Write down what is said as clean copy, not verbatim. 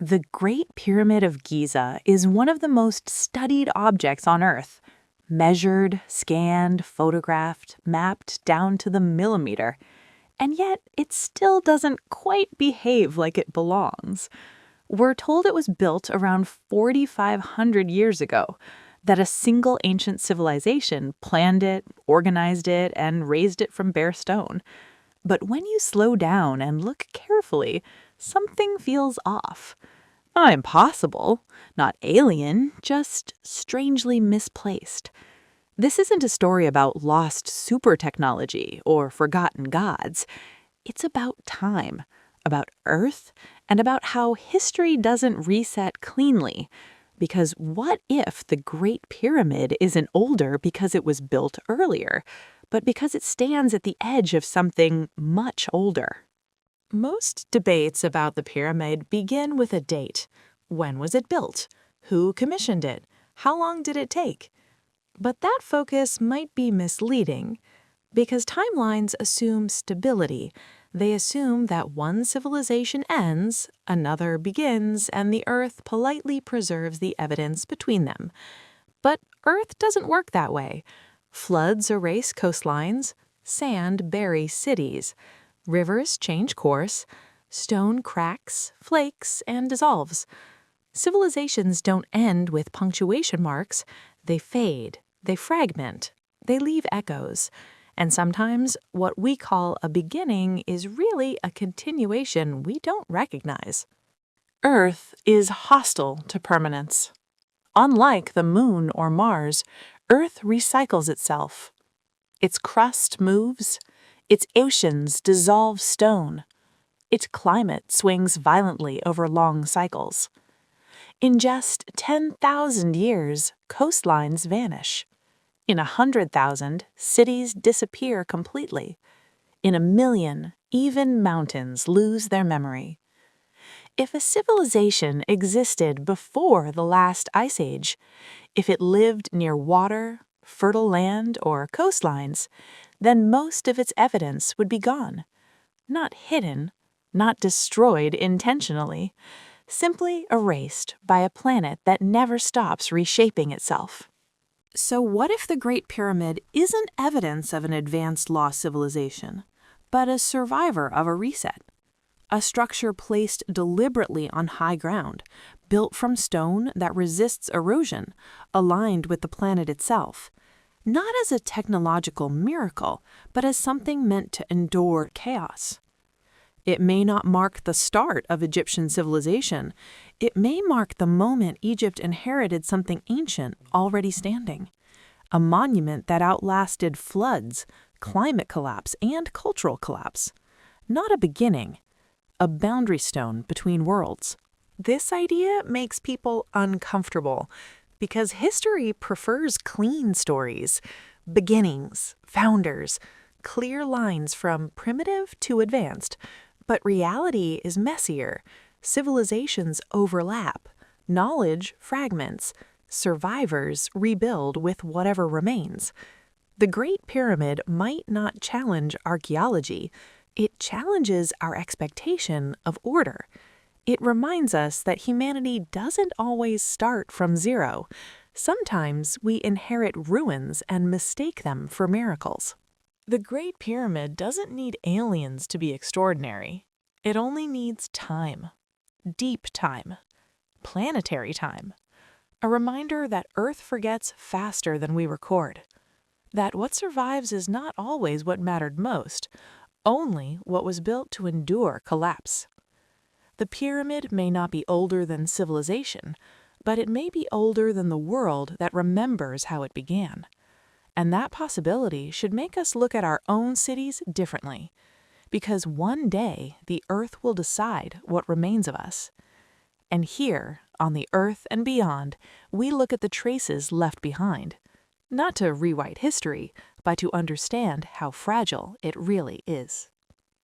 The Great Pyramid of Giza is one of the most studied objects on Earth. Measured, scanned, photographed, mapped down to the millimeter. And yet, it still doesn't quite behave like it belongs. We're told it was built around 4,500 years ago, that a single ancient civilization planned it, organized it, and raised it from bare stone. But when you slow down and look carefully, something feels off. Not impossible, not alien, just strangely misplaced. This isn't a story about lost super technology or forgotten gods. It's about time, about Earth, and about how history doesn't reset cleanly. Because what if the Great Pyramid isn't older because it was built earlier, but because it stands at the edge of something much older? Most debates about the pyramid begin with a date. When was it built? Who commissioned it? How long did it take? But that focus might be misleading, because timelines assume stability. They assume that one civilization ends, another begins, and the Earth politely preserves the evidence between them. But Earth doesn't work that way. Floods erase coastlines, sand buries cities. Rivers change course, stone cracks, flakes, and dissolves. Civilizations don't end with punctuation marks. They fade, they fragment, they leave echoes. And sometimes what we call a beginning is really a continuation we don't recognize. Earth is hostile to permanence. Unlike the Moon or Mars, Earth recycles itself. Its crust moves. Its oceans dissolve stone. Its climate swings violently over long cycles. In just 10,000 years, coastlines vanish. In 100,000, cities disappear completely. In 1,000,000, even mountains lose their memory. If a civilization existed before the last ice age, if it lived near water, fertile land, or coastlines, then most of its evidence would be gone. Not hidden, not destroyed intentionally, simply erased by a planet that never stops reshaping itself. So what if the Great Pyramid isn't evidence of an advanced lost civilization, but a survivor of a reset? A structure placed deliberately on high ground, built from stone that resists erosion, aligned with the planet itself. Not as a technological miracle, but as something meant to endure chaos. It may not mark the start of Egyptian civilization. It may mark the moment Egypt inherited something ancient already standing. A monument that outlasted floods, climate collapse, and cultural collapse. Not a beginning, a boundary stone between worlds. This idea makes people uncomfortable because history prefers clean stories, beginnings, founders, clear lines from primitive to advanced. But reality is messier. Civilizations overlap. Knowledge fragments. Survivors rebuild with whatever remains. The Great Pyramid might not challenge archaeology. It challenges our expectation of order. It reminds us that humanity doesn't always start from zero. Sometimes we inherit ruins and mistake them for miracles. The Great Pyramid doesn't need aliens to be extraordinary. It only needs time. Deep time. Planetary time. A reminder that Earth forgets faster than we record. That what survives is not always what mattered most, only what was built to endure collapse. The pyramid may not be older than civilization, but it may be older than the world that remembers how it began. And that possibility should make us look at our own cities differently, because one day the Earth will decide what remains of us. And here, on the Earth and beyond, we look at the traces left behind, not to rewrite history, but to understand how fragile it really is.